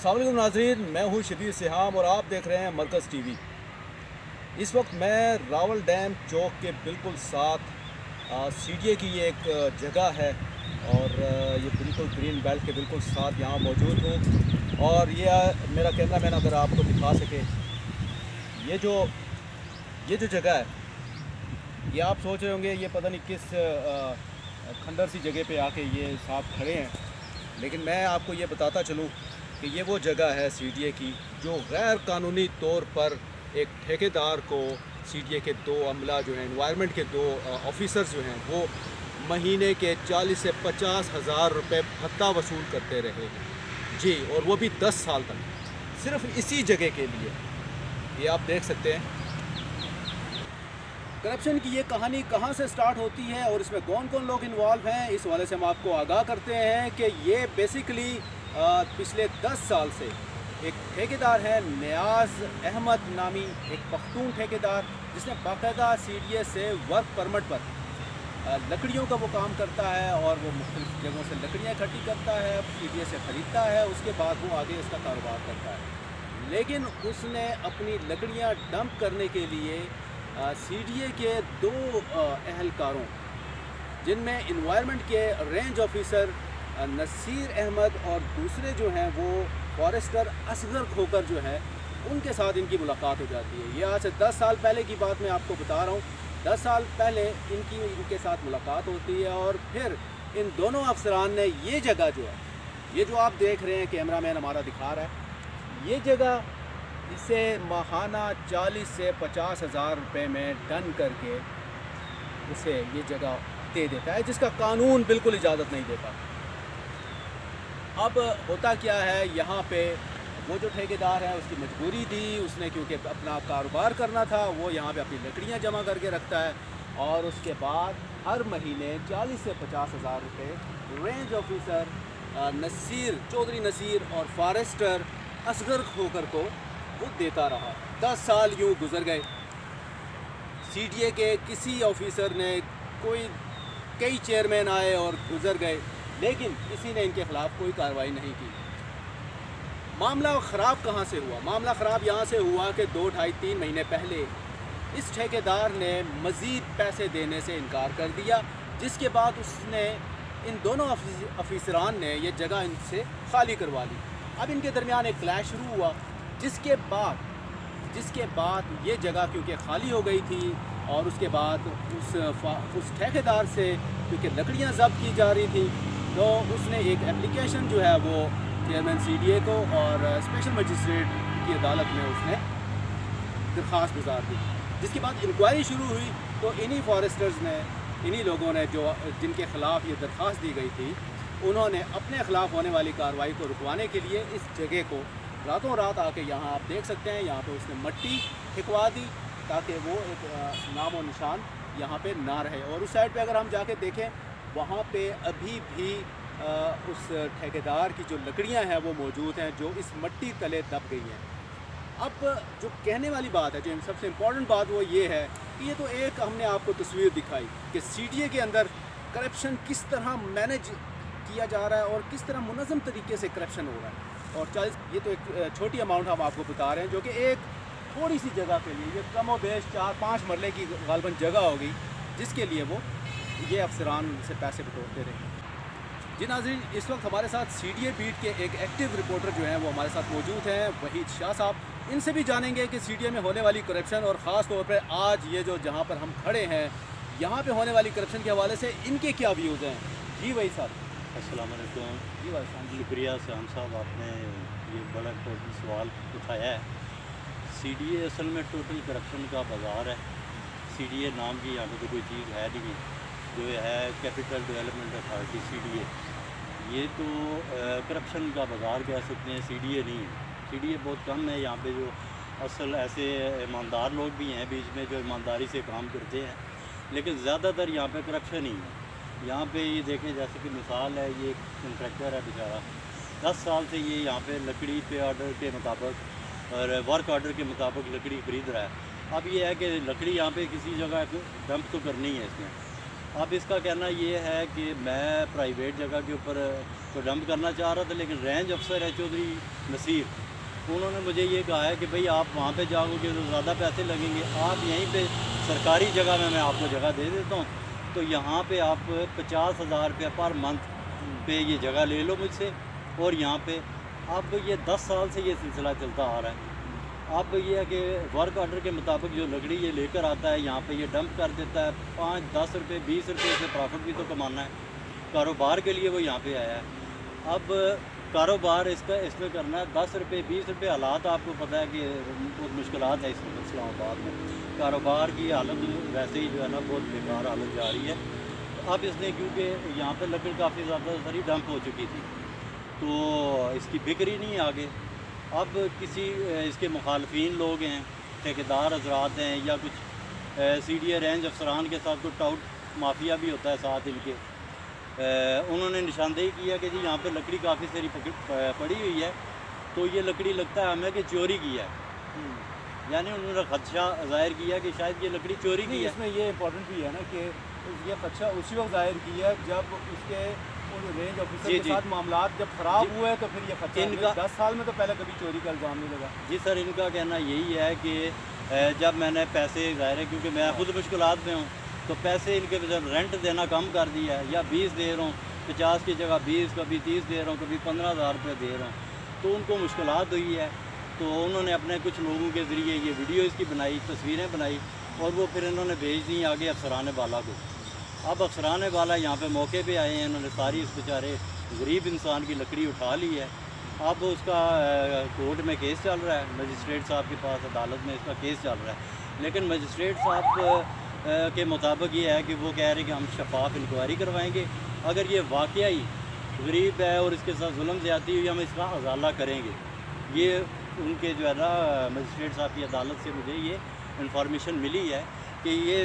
अस्सलाम वालेकुम नाज़रीन, मैं हूँ शबीर सिहाम और आप देख रहे हैं मरकज़ टीवी। इस वक्त मैं रावल डैम चौक के बिल्कुल साथ सीडीए की ये एक जगह है और ये बिल्कुल ग्रीन बेल्ट के बिल्कुल साथ यहाँ मौजूद हूँ। और ये मेरा कैमरामैन अगर आपको दिखा सके, ये जो जगह है, ये आप सोच रहे होंगे ये पता नहीं किस खंडर सी जगह पे आके ये साहब खड़े हैं, लेकिन मैं आपको ये बताता चलूँ कि ये वो जगह है सीडीए की जो गैर कानूनी तौर पर एक ठेकेदार को सीडीए के दो अमला जो हैं, एनवायरनमेंट के दो ऑफिसर्स जो हैं, वो महीने के 40 से 50 हज़ार रुपये भत्ता वसूल करते रहे जी, और वो भी 10 साल तक, सिर्फ इसी जगह के लिए। ये आप देख सकते हैं करप्शन की ये कहानी कहाँ से स्टार्ट होती है और इसमें कौन कौन लोग इन्वॉल्व हैं। इस वाले से हम आपको आगाह करते हैं कि ये बेसिकली पिछले 10 साल से एक ठेकेदार है, नियाज़ अहमद नामी एक पख्तून ठेकेदार, जिसने बाकायदा सीडीए से वर्क परमिट पर लकड़ियों का वो काम करता है और वो मुख्तलिफ जगहों से लकड़ियाँ इकट्ठी करता है, सीडीए से ख़रीदता है, उसके बाद वो आगे इसका कारोबार करता है। लेकिन उसने अपनी लकड़ियाँ डंप करने के लिए सीडीए के दो अहलकारों, जिनमें एनवायरनमेंट के रेंज ऑफिसर नसीर अहमद और दूसरे जो हैं वो फॉरेस्टर असगर खोकर जो है, उनके साथ इनकी मुलाकात हो जाती है। ये आज से 10 साल पहले की बात मैं आपको बता रहा हूँ। 10 साल पहले इनके साथ मुलाकात होती है और फिर इन दोनों अफसरान ने ये जगह जो है, ये जो आप देख रहे हैं, कैमरामैन हमारा दिखा रहा है, ये जगह इसे माहाना 40 से 50 हज़ार रुपये में डन करके उसे ये जगह दे देता है, जिसका कानून बिल्कुल इजाज़त नहीं देता। अब होता क्या है, यहाँ पे वो जो ठेकेदार है उसकी मजबूरी थी, उसने क्योंकि अपना कारोबार करना था, वो यहाँ पे अपनी लकड़ियाँ जमा करके रखता है और उसके बाद हर महीने 40 से 50 हज़ार रुपये रेंज ऑफिसर चौधरी नसीर और फॉरेस्टर असगर खोकर को वो देता रहा। 10 साल यूँ गुजर गए। सीडीए के किसी ऑफिसर ने, कई चेयरमैन आए और गुजर गए, लेकिन किसी ने इनके ख़िलाफ़ कोई कार्रवाई नहीं की। मामला ख़राब कहाँ से हुआ? मामला ख़राब यहाँ से हुआ कि 2, 2.5, 3 महीने पहले इस ठेकेदार ने मज़ीद पैसे देने से इनकार कर दिया, जिसके बाद उसने इन दोनों अफसरान ने ये जगह इनसे खाली करवा ली। अब इनके दरमियान एक क्लैश शुरू हुआ, जिसके बाद ये जगह क्योंकि खाली हो गई थी और उसके बाद उस ठेकेदार से क्योंकि लकड़ियाँ ज़ब्त की जा रही थी, तो उसने एक एप्लीकेशन जो है वो चेयरमैन सीडीए को और स्पेशल मजिस्ट्रेट की अदालत में उसने दरख्वास्त गुजार दी, जिसके बाद इंक्वायरी शुरू हुई। तो इन्हीं फॉरेस्टर्स ने, इन्हीं लोगों ने जिनके ख़िलाफ़ ये दरख्वास्त दी गई थी, उन्होंने अपने ख़िलाफ़ होने वाली कार्रवाई को रुकवाने के लिए इस जगह को रातों रात आके, यहाँ आप देख सकते हैं, यहाँ पे उसने मट्टी फेंकवा दी ताकि वो एक नामो निशान यहाँ पे ना रहे। और उस साइड पे अगर हम जाके देखें, वहाँ पे अभी भी उस ठेकेदार की जो लकड़ियाँ हैं वो मौजूद हैं, जो इस मट्टी तले दब गई हैं। अब जो कहने वाली बात है, जो सबसे इम्पॉर्टेंट बात वो ये है कि ये तो एक हमने आपको तस्वीर दिखाई कि सीडीए के अंदर करप्शन किस तरह मैनेज किया जा रहा है और किस तरह मुनज़्ज़म तरीके से करप्शन हो रहा है। और 40, ये तो एक छोटी अमाउंट हम आपको बता रहे हैं, जो कि एक थोड़ी सी जगह के लिए, ये कम व बेश 4-5 मरले की गालबन जगह होगी, जिसके लिए वो ये अफसरान से पैसे बटोरते रहे। जी नाज़रीन, इस वक्त हमारे साथ सीडीए बीट के एक एक्टिव रिपोर्टर जो हैं वो हमारे साथ मौजूद हैं, वहीद शाह साहब। इनसे भी जानेंगे कि सीडीए में होने वाली करप्शन और ख़ास तौर पर आज ये जो जहाँ पर हम खड़े हैं, यहाँ पे होने वाली करप्शन के हवाले से इनके क्या व्यूज़ हैं। जी वही साहब। अस्सलाम वालेकुम। जी वालेकुम। शुक्रिया शाम साहब, आपने ये बड़ा टोटल सवाल उठाया है। सीडीए असल में टोटल करप्शन का बाज़ार है। सीडीए नाम की यहाँ पे तो कोई चीज़ है नहीं, जो है कैपिटल डेवलपमेंट अथॉरिटी सीडीए, ये तो करप्शन का बाज़ार कह सकते हैं, सीडीए नहीं है। सीडीए बहुत कम है यहाँ पे, जो असल ऐसे ईमानदार लोग भी हैं बीच में जो ईमानदारी से काम करते हैं, लेकिन ज़्यादातर यहाँ पे करप्शन ही है। यहाँ पे ये देखें, जैसे कि मिसाल है, ये कॉन्ट्रैक्टर है बेचारा, 10 साल से ये यहाँ पे लकड़ी पे ऑर्डर के मुताबिक और वर्क ऑर्डर के मुताबिक लकड़ी ख़रीद रहा है। अब ये है कि लकड़ी यहाँ पे किसी जगह डंप तो करनी है इसमें, अब इसका कहना ये है कि मैं प्राइवेट जगह के ऊपर तो डंप करना चाह रहा था, लेकिन रेंज अफसर है चौधरी नसीर, उन्होंने मुझे ये कहा है कि भाई आप वहाँ पे जाओगे तो ज़्यादा पैसे लगेंगे, आप यहीं पे सरकारी जगह में मैं आपको जगह दे देता हूँ, तो यहाँ पे आप 50,000 रुपये पर मंथ पे ये जगह ले लो मुझसे। और यहाँ पे अब ये 10 साल से ये सिलसिला चलता आ रहा है। अब ये है कि वर्क ऑर्डर के मुताबिक जो लकड़ी ये लेकर आता है यहाँ पे ये डंप कर देता है, 5-10 रुपये 20 रुपये से प्रॉफिट भी तो कमाना है, कारोबार के लिए वो यहाँ पे आया है। अब कारोबार इसमें करना है 10 रुपये 20 रुपये, हालात आपको पता है कि बहुत मुश्किलात है इस इस्लामाबाद में, कारोबार की हालत वैसे ही जो है ना बहुत बेकार हालत जा रही है। अब इसने क्योंकि यहाँ पे लकड़ी काफ़ी ज़्यादा सारी डंप हो चुकी थी तो इसकी बिक्री नहीं आगे। अब किसी इसके मुखालफिन लोग हैं, ठेकेदार हजरात हैं या कुछ CDA रेंज अफसरान के साथ कुछ टाउट माफिया भी होता है साथ इनके, उन्होंने निशानदेही किया कि जी यहाँ पे लकड़ी काफ़ी सारी पड़ी हुई है, तो ये लकड़ी लगता है हमें कि चोरी की है। यानी उन्होंने खदशा ज़ाहिर किया कि शायद ये लकड़ी चोरी की है। इसमें ये इम्पोर्टेंट भी है ना कि ये खदशा उसी वक्त ज़ाहिर किया जब उसके रेंज ऑफिसर के साथ मामलात जब ख़राब हुए तो फिर ये खदशा इनका 10 साल में तो पहले कभी चोरी का इल्ज़ाम नहीं लगा। जी सर, इनका कहना यही है कि जब मैंने पैसे ज़ाहिर है क्योंकि मैं खुद मुश्किलात में हूँ, तो पैसे इनके जब रेंट देना कम कर दिया है, या 20 दे रहा हूँ 50 की जगह 20, कभी 30 दे रहा हूँ, कभी 15,000 रुपये दे रहा हूँ, तो उनको मुश्किलात हुई है। तो उन्होंने अपने कुछ लोगों के ज़रिए ये वीडियो इसकी बनाई, तस्वीरें बनाई और वो फिर इन्होंने भेज दी आगे अफसरान बाला को। अब अफसरान बाला यहाँ पे मौके पे आए हैं, इन्होंने सारी इस बेचारे गरीब इंसान की लकड़ी उठा ली है। अब उसका कोर्ट में केस चल रहा है, मजिस्ट्रेट साहब के पास अदालत में इसका केस चल रहा है, लेकिन मजिस्ट्रेट साहब के मुताबिक ये है कि वो कह रहे हैं कि हम शफाफ इंक्वायरी करवाएंगे, अगर ये वाकई गरीब है और इसके साथ जुल्म ज़्यादती हुई हम इसका अजाला करेंगे। ये उनके जो है ना मजिस्ट्रेट साहब की अदालत से मुझे ये इन्फॉर्मेशन मिली है कि ये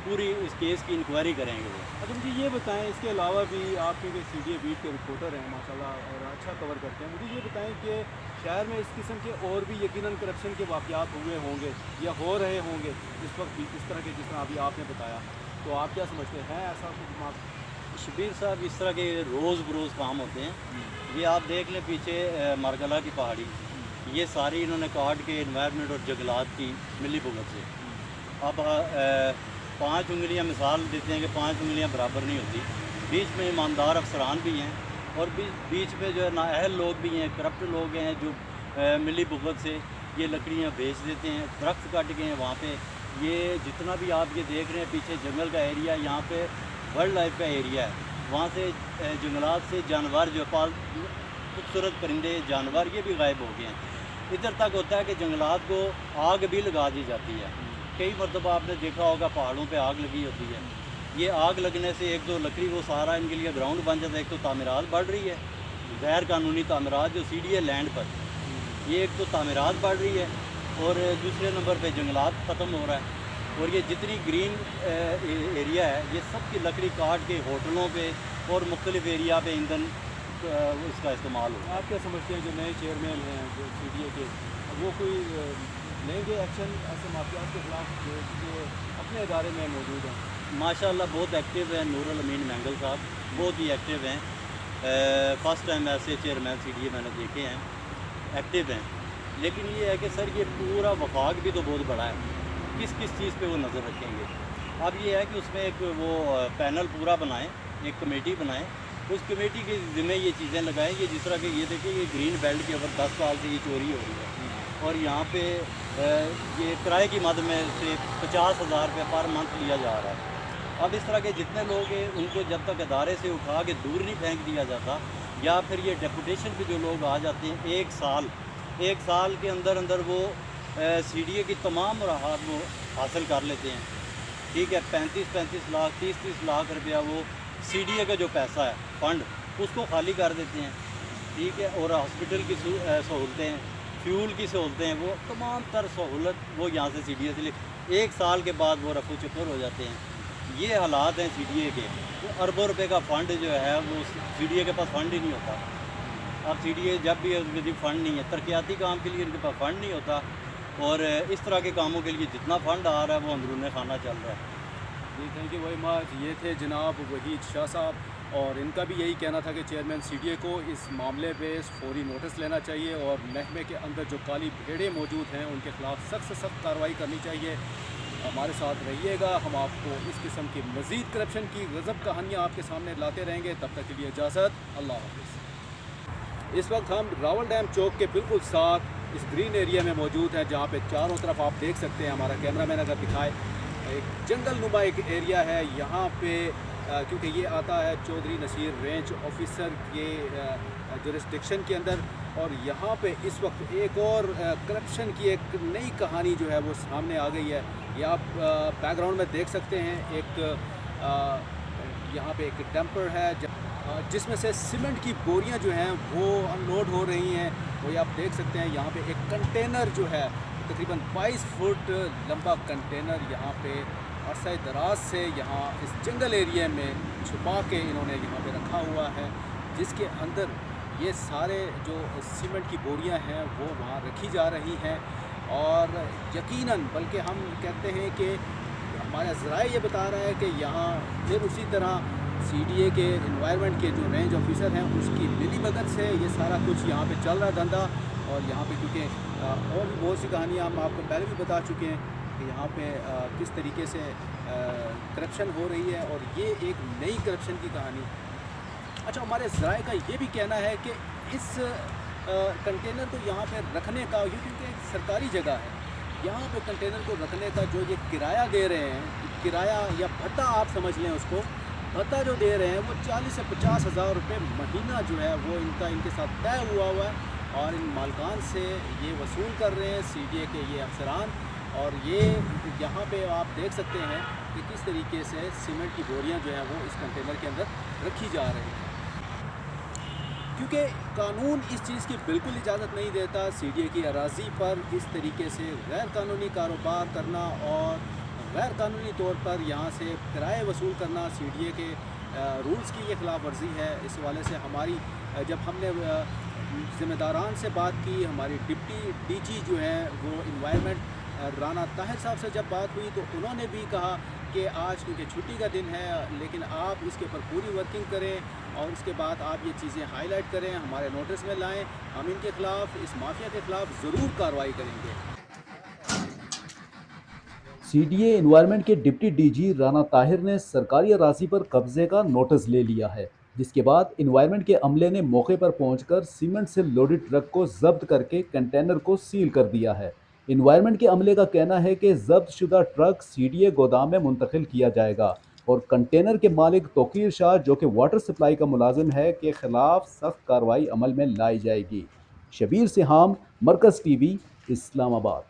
पूरी इस केस की इंक्वायरी करेंगे वो। अच्छा मुझे ये बताएं, इसके अलावा भी आप क्योंकि CDA बीट के रिपोर्टर हैं माशाल्लाह और अच्छा कवर करते हैं, मुझे ये बताएं कि शहर में इस किस्म के और भी यकीनन करप्शन के वाक़यात हुए होंगे या हो रहे होंगे इस वक्त भी इस तरह के जिस तरह अभी आपने बताया, तो आप क्या समझते हैं ऐसा कुछ दिमाग? शबीर साहब, इस तरह के रोज़ बरोज़ काम होते हैं। ये आप देख लें पीछे मारगला की पहाड़ी, ये सारी इन्होंने काट के इन्वायरमेंट और जंगलात की मिली भुगत से। अब 5 उंगलियां मिसाल देते हैं कि 5 उंगलियां बराबर नहीं होती, बीच में ईमानदार अफसरान भी हैं और बीच में जो है नाअहल लोग भी हैं, करप्ट लोग हैं जो मिली भुगत से ये लकड़ियाँ बेच देते हैं। दरख्त काट गए हैं वहाँ पे, ये जितना भी आप ये देख रहे हैं पीछे जंगल का एरिया, यहाँ पे वाइल्ड लाइफ का एरिया है, वहाँ से जंगलात से जानवर जो खूबसूरत परिंदे जानवर ये भी गायब हो गए हैं। इधर तक होता है कि जंगलात को आग भी लगा दी जाती है। कई मरतबा आपने देखा होगा पहाड़ों पे आग लगी होती है, ये आग लगने से एक तो लकड़ी वो सारा इनके लिए ग्राउंड बन जाता है, एक तो तामीरात बढ़ रही है, गैर कानूनी तामीरात जो CDA लैंड पर, ये एक तो तामीरात बढ़ रही है और दूसरे नंबर पे जंगलात ख़त्म हो रहा है। और ये जितनी ग्रीन एरिया है ये सब की लकड़ी काट के होटलों पर और मुख्तलिफ एरिया पर ईंधन इसका इस्तेमाल हो। आप क्या समझते हैं जो नए चेयरमैन हैं जो CDA के, वो कोई लेंगे एक्शन ऐसे माफियात के खिलाफ जो अपने इदारे में मौजूद हैं? माशाल्लाह बहुत एक्टिव हैं नूरुल अमीन मैंगल साहब, बहुत ही एक्टिव हैं। फ़र्स्ट टाइम ऐसे चेयरमैन CDA मैंने देखे हैं, एक्टिव हैं। लेकिन ये है कि सर ये पूरा वफाक भी तो बहुत बड़ा है, किस किस चीज़ पे वो नज़र रखेंगे। अब ये है कि उसमें एक वो पैनल पूरा बनाएं, एक कमेटी बनाएं, उस कमेटी के ज़िम्मे ये चीज़ें लगाएं। ये जिस तरह के ये देखिए ये ग्रीन बेल्ट के ऊपर 10 साल से ये चोरी हो रही है और यहाँ पे ये किराए की मद में से 50,000 रुपये पर मंथ लिया जा रहा है। अब इस तरह के जितने लोग हैं उनको जब तक अदारे से उठा के दूर नहीं फेंक दिया जाता, या फिर ये डेपुटेशन पे जो लोग आ जाते हैं एक साल के अंदर अंदर वो CDA की तमाम राहत वो हासिल कर लेते हैं। ठीक है, 35-35 लाख 30-30 लाख रुपया वो CDA का जो पैसा है फ़ंड उसको खाली कर देते हैं। ठीक है, और हॉस्पिटल की सहूलतें, फ्यूल की सहूलतें, वो तमाम तर सहूलत वो यहाँ से CDA से ले 1 साल के बाद वो रफू चक्कर हो जाते हैं। ये हालात हैं CDA के। तो अरबों रुपए का फ़ंड जो है वो CDA के पास फ़ंड ही नहीं होता। अब CDA जब भी यदि फ़ंड नहीं है, तरक्याती काम के लिए इनके पास फ़ंड नहीं होता और इस तरह के कामों के लिए जितना फ़ंड आ रहा है वो अंदरूनी खाना चल रहा है। जी थैंक यू वेरी मच। ये थे जनाब वहीद शाह साहब और इनका भी यही कहना था कि चेयरमैन सीडीए को इस मामले पे फौरी नोटिस लेना चाहिए और महकमे के अंदर जो काली भेड़ें मौजूद हैं उनके ख़िलाफ़ सख्त से सख्त कार्रवाई करनी चाहिए। हमारे साथ रहिएगा, हम आपको इस किस्म की मज़ीद करप्शन की गज़ब कहानियाँ आपके सामने लाते रहेंगे। तब तक के लिए इजाज़त, अल्लाह हाफ़िज़। इस वक्त हम रावल डैम चौक के बिल्कुल साथ इस ग्रीन एरिया में मौजूद हैं, जहाँ पे चारों तरफ आप देख सकते हैं, हमारा कैमरामैन अगर दिखाए, एक जंगल नुमा एक एरिया है। यहाँ पे क्योंकि ये आता है चौधरी नसीर रेंज ऑफिसर के जुरिस्डिक्शन के अंदर, और यहाँ पे इस वक्त एक और करप्शन की एक नई कहानी जो है वो सामने आ गई है। ये आप बैकग्राउंड में देख सकते हैं, एक यहाँ पे एक डंपर है जिसमें से सीमेंट की बोरियां जो हैं वो अनलोड हो रही हैं। वो ये आप देख सकते हैं, यहाँ पे एक कंटेनर जो है तकरीबन 22 फुट लंबा कंटेनर यहाँ पे अरसा दराज से यहाँ इस जंगल एरिया में छुपा के इन्होंने यहाँ पे रखा हुआ है, जिसके अंदर ये सारे जो सीमेंट की बोरियां हैं वो वहाँ रखी जा रही हैं। और यकीनन बल्कि हम कहते हैं कि हमारा ज़राए ये बता रहा है कि यहाँ फिर उसी तरह सीडीए के एनवायरनमेंट के जो रेंज ऑफिसर हैं उसकी मिलीभगत से ये सारा कुछ यहाँ पे चल रहा है धंधा। और यहाँ पे क्योंकि और भी बहुत सी कहानियाँ हम आपको पहले भी बता चुके हैं कि यहाँ पे किस तरीके से करप्शन हो रही है, और ये एक नई करप्शन की कहानी। अच्छा, हमारे ज़राए का ये भी कहना है कि इस कंटेनर को यहाँ पे रखने का, ये क्योंकि एक सरकारी जगह है, यहाँ पे कंटेनर को रखने का जो ये किराया दे रहे हैं, किराया या भत्ता आप समझ लें उसको, भत्ता जो दे रहे हैं वो 40 से 50 हज़ार रुपये महीना जो है वो इनके साथ तय हुआ है और इन मालकान से ये वसूल कर रहे हैं सीडीए के ये अफसरान। और ये यहाँ पे आप देख सकते हैं कि किस तरीके से सीमेंट की बोरियाँ जो हैं वो इस कंटेनर के अंदर रखी जा रही हैं, क्योंकि कानून इस चीज़ की बिल्कुल इजाज़त नहीं देता सीडीए की अराज़ी पर इस तरीके से गैर कानूनी कारोबार करना और गैर कानूनी तौर पर यहाँ से किराए वसूल करना। सीडीए के रूल्स की ये ख़िलाफ़ वर्जी है। इस वाले से हमारी जब हमने ज़िम्मेदारान से बात की, हमारी डिप्टी डीजी जो है वो इन्वायरमेंट राना ताहिर साहब से जब बात हुई तो उन्होंने भी कहा कि आज क्योंकि छुट्टी का दिन है, लेकिन आप इसके ऊपर पूरी वर्किंग करें और उसके बाद आप ये चीज़ें हाईलाइट करें, हमारे नोटिस में लाएं। हम इनके ख़िलाफ़, इस माफिया के ख़िलाफ़ ज़रूर कार्रवाई करेंगे। सीडीए एनवायरनमेंट के डिप्टी डीजी राना ताहिर ने सरकारी अराजी पर कब्जे का नोटिस ले लिया है, जिसके बाद एनवायरनमेंट के अमले ने मौके पर पहुंचकर सीमेंट से लोडेड ट्रक को जब्त करके कंटेनर को सील कर दिया है। एनवायरनमेंट के अमले का कहना है कि जब्त शुदा ट्रक सीडीए गोदाम में मुंतकिल किया जाएगा और कंटेनर के मालिक तोकीर शाह, जो कि वाटर सप्लाई का मुलाजिम है, के खिलाफ सख्त कार्रवाई अमल में लाई जाएगी। शबीर सिहाम, मरकज़ टीवी, इस्लामाबाद।